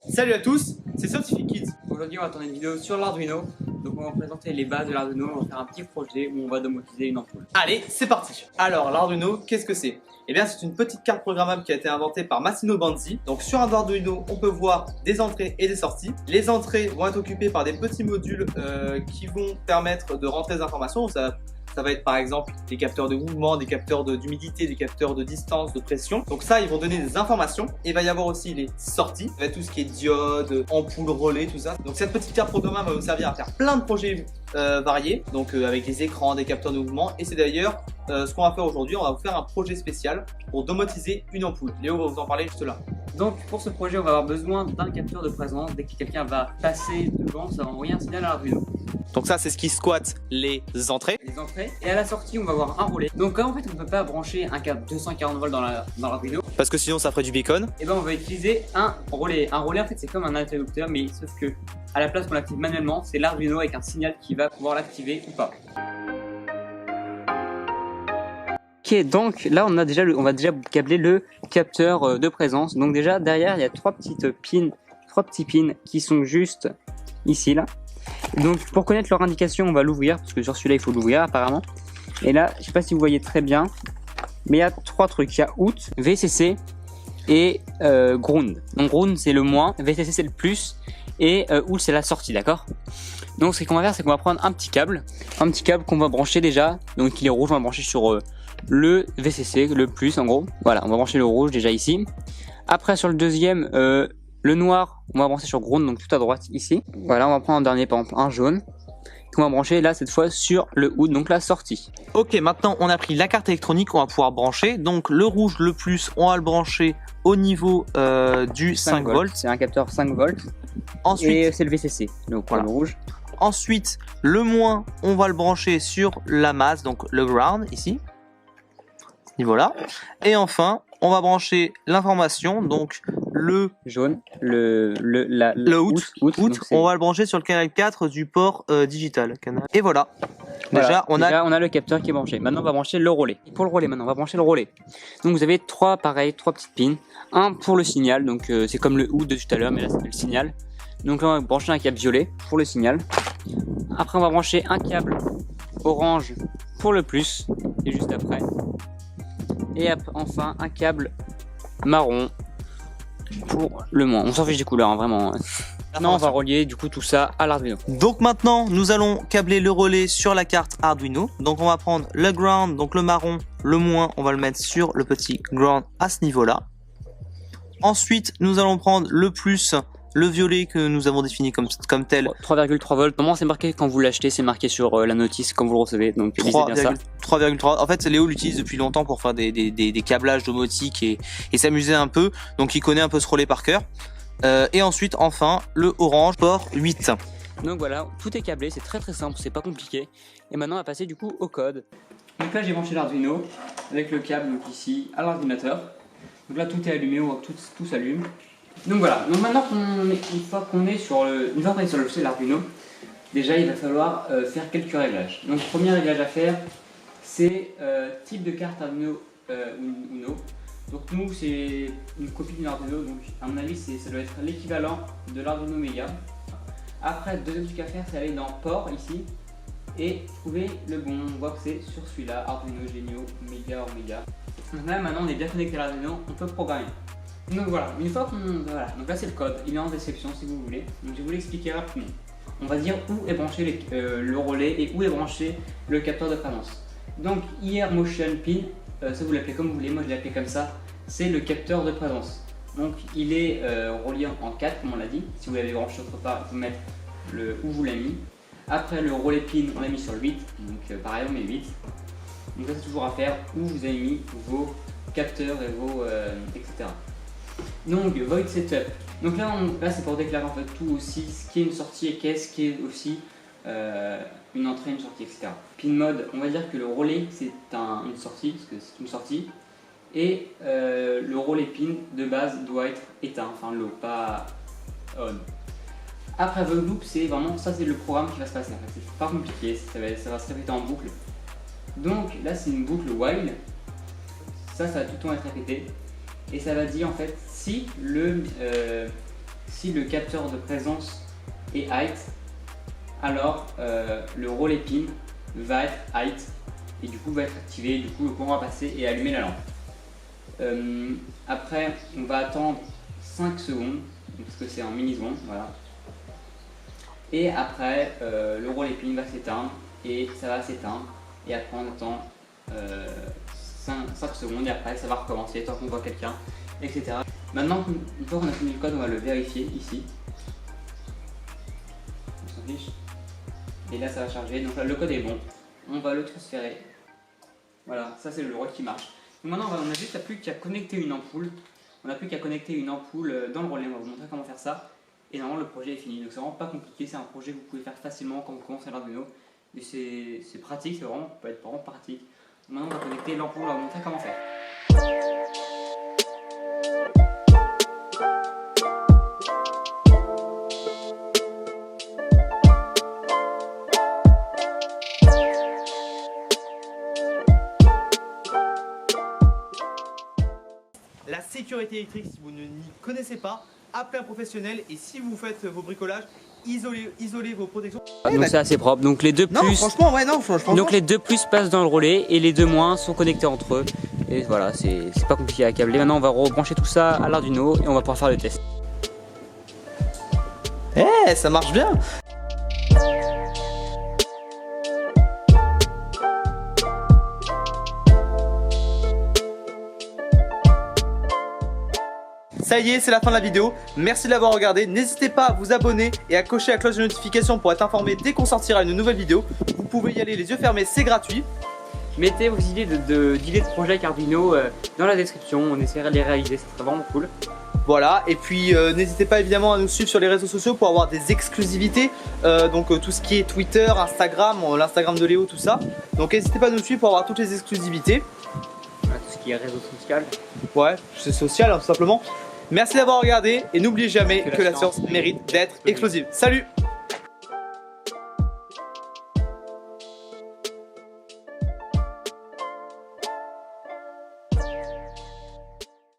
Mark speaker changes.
Speaker 1: Salut à tous, c'est Scientific Kids.
Speaker 2: Aujourd'hui on va tourner une vidéo sur l'Arduino. Donc on va vous présenter les bases de l'Arduino, on va faire un petit projet où on va domotiser une ampoule.
Speaker 1: Allez, c'est parti. Alors l'Arduino, qu'est-ce que c'est? Eh bien c'est une petite carte programmable qui a été inventée par Massimo Banzi. Donc sur un Arduino, on peut voir des entrées et des sorties. Les entrées vont être occupées par des petits modules qui vont permettre de rentrer des informations. Ça va être par exemple des capteurs de mouvement, des capteurs d'humidité, des capteurs de distance, de pression. Donc ça, ils vont donner des informations. Et il va y avoir aussi les sorties, ça va être tout ce qui est diode, ampoule, relais, tout ça. Donc cette petite carte programmable va vous servir à faire plein de projets variés, donc avec des écrans, des capteurs de mouvement. Et c'est d'ailleurs ce qu'on va faire aujourd'hui. On va vous faire un projet spécial pour domotiser une ampoule. Léo va vous en parler juste là.
Speaker 2: Donc pour ce projet on va avoir besoin d'un capteur de présence. Dès que quelqu'un va passer devant, ça va envoyer un signal à l'Arduino.
Speaker 1: Donc ça, c'est ce qui squatte les entrées.
Speaker 2: Et à la sortie on va avoir un relais. Donc là en fait on ne peut pas brancher un câble 240 volts dans l'Arduino,
Speaker 1: Parce que sinon ça ferait du bacon.
Speaker 2: et ben on va utiliser un relais. Un relais en fait c'est comme un interrupteur, mais sauf que à la place qu'on l'active manuellement, c'est l'Arduino avec un signal qui va pouvoir l'activer ou pas. Ok, donc là on va déjà câbler le capteur de présence. Donc déjà derrière il y a trois petits pins qui sont juste ici là. Donc pour connaître leur indication on va l'ouvrir, parce que sur celui-là il faut l'ouvrir apparemment. Et là je sais pas si vous voyez très bien, mais il y a trois trucs. Il y a out, VCC et ground. Donc ground c'est le moins, VCC c'est le plus, et out c'est la sortie, d'accord? Donc ce qu'on va faire c'est qu'on va prendre un petit câble qu'on va brancher déjà. Donc il est rouge, on va brancher sur le VCC, le plus en gros. Voilà, on va brancher le rouge déjà ici. Après sur le deuxième, le noir, on va brancher sur ground, donc tout à droite ici. Voilà, on va prendre en dernier par exemple un jaune qu'on va brancher là cette fois sur le out, donc la sortie.
Speaker 1: Ok, maintenant on a pris la carte électronique qu'on va pouvoir brancher. Donc le rouge, le plus, on va le brancher au niveau du 5 volts.
Speaker 2: C'est un capteur 5 volts.
Speaker 1: Ensuite,
Speaker 2: Et c'est le VCC, donc voilà. Le rouge.
Speaker 1: Ensuite, le moins, on va le brancher sur la masse, donc le ground ici, à ce niveau-là. Et enfin, on va brancher l'information, donc le
Speaker 2: Jaune, le
Speaker 1: out, on va le brancher sur le canal 4 du port digital. Et voilà. Déjà, on
Speaker 2: a le capteur qui est branché. Maintenant, on va brancher le relais. Et pour le relais, maintenant, on va brancher le relais. Donc, vous avez trois petites pins. Un pour le signal, donc c'est comme le out de tout à l'heure, mais là, c'est le signal. Donc là, on va brancher un câble violet pour le signal. Après, on va brancher un câble orange pour le plus, et juste après. Et enfin, un câble marron pour le moins. On s'en fiche des couleurs, hein, vraiment. Maintenant, on va relier du coup tout ça à l'Arduino.
Speaker 1: Donc maintenant, nous allons câbler le relais sur la carte Arduino. Donc on va prendre le ground, donc le marron, le moins, on va le mettre sur le petit ground à ce niveau-là. Ensuite, nous allons prendre le plus, le violet que nous avons défini comme tel.
Speaker 2: 3,3 volts. Comment c'est marqué quand vous l'achetez? C'est marqué sur la notice quand vous le recevez. Donc lisez bien ça.
Speaker 1: 3,3. En fait, Léo l'utilise depuis longtemps pour faire des câblages domotiques et s'amuser un peu. Donc il connaît un peu ce relais par cœur. Et ensuite, enfin, le orange port 8.
Speaker 2: Donc voilà, tout est câblé, c'est très simple, c'est pas compliqué. Et maintenant, on va passer du coup au code. Donc là, j'ai branché l'Arduino avec le câble donc ici à l'ordinateur. Donc là, tout est allumé, on voit que tout s'allume. Donc voilà, donc maintenant une fois qu'on est sur l'Arduino, déjà il va falloir faire quelques réglages. Donc le premier réglage à faire, c'est type de carte Arduino Uno. Donc nous c'est une copie d'une Arduino, donc à mon avis ça doit être l'équivalent de l'Arduino Mega. Après, deuxième truc à faire, c'est aller dans port ici et trouver le bon. On voit que c'est sur celui-là, Arduino Genio Mega Omega. Donc là maintenant on est bien connecté à l'Arduino, on peut programmer. Donc voilà, une fois qu'on... Voilà, donc là c'est le code, il est en description si vous voulez. Donc je vais vous l'expliquer rapidement. On va dire où est branché le relais et où est branché le capteur de présence. Donc IR Motion Pin, ça vous l'appelez comme vous voulez, moi je l'ai appelé comme ça, c'est le capteur de présence. Donc il est relié en 4 comme on l'a dit. Si vous l'avez branché autre part, vous mettez où vous l'avez mis. Après le relais pin, on l'a mis sur le 8, donc pareil on met 8. Donc ça c'est toujours à faire où vous avez mis vos capteurs et vos etc. Donc void setup. Donc là c'est pour déclarer en fait tout aussi, ce qui est une sortie et qu'est-ce qui est aussi une entrée, une sortie, etc. Pin mode, on va dire que le relais c'est une sortie, parce que c'est une sortie. Et le relais pin de base doit être éteint, enfin low, pas on. Après void loop, c'est vraiment ça, c'est le programme qui va se passer. En fait, c'est pas compliqué, ça va se répéter en boucle. Donc là c'est une boucle while. Ça va tout le temps être répété. Et ça va dire en fait si si le capteur de présence est height, alors le relais pin va être height et du coup va être activé, du coup le courant va passer et allumer la lampe. Après on va attendre 5 secondes parce que c'est en millisecondes, voilà. Et après le relais pin va s'éteindre et ça va s'éteindre et après on attend 5 secondes et après ça va recommencer tant qu'on voit quelqu'un, etc. Maintenant, une fois qu'on a fini le code, on va le vérifier ici. On s'en fiche. Et là, ça va charger. Donc là, le code est bon. On va le transférer. Voilà, ça c'est le relais qui marche. Donc maintenant, on n'a juste plus qu'à connecter une ampoule. On n'a plus qu'à connecter une ampoule dans le relais. On va vous montrer comment faire ça. Et normalement, le projet est fini. Donc c'est vraiment pas compliqué. C'est un projet que vous pouvez faire facilement quand vous commencez l'Arduino. Et c'est pratique, ça peut être vraiment pratique. Maintenant, on va connecter l'ampoule. On va vous montrer comment faire.
Speaker 1: La sécurité électrique, si vous ne n'y connaissez pas, appelez un professionnel et si vous faites vos bricolages, isolez vos protections.
Speaker 2: Donc c'est assez propre. Donc les deux
Speaker 1: Non,
Speaker 2: plus,
Speaker 1: franchement, ouais, non, franchement.
Speaker 2: donc les deux plus passent dans le relais et les deux moins sont connectés entre eux. Et voilà, c'est pas compliqué à câbler. Maintenant on va rebrancher tout ça à l'Arduino et on va pouvoir faire le test.
Speaker 1: Eh, ça marche bien. Ça y est, c'est la fin de la vidéo. Merci de l'avoir regardé. N'hésitez pas à vous abonner et à cocher la cloche de notification pour être informé dès qu'on sortira une nouvelle vidéo. Vous pouvez y aller les yeux fermés, c'est gratuit.
Speaker 2: Mettez vos idées d'idées de projet avec Arduino dans la description. On essaiera de les réaliser, ça serait vraiment cool.
Speaker 1: Voilà, et puis n'hésitez pas évidemment à nous suivre sur les réseaux sociaux pour avoir des exclusivités. Donc tout ce qui est Twitter, Instagram, l'Instagram de Léo, tout ça. Donc n'hésitez pas à nous suivre pour avoir toutes les exclusivités.
Speaker 2: Voilà, tout ce qui est réseau social.
Speaker 1: Ouais, c'est social hein, tout simplement. Merci d'avoir regardé et n'oubliez jamais que la science mérite d'être explosive. Salut!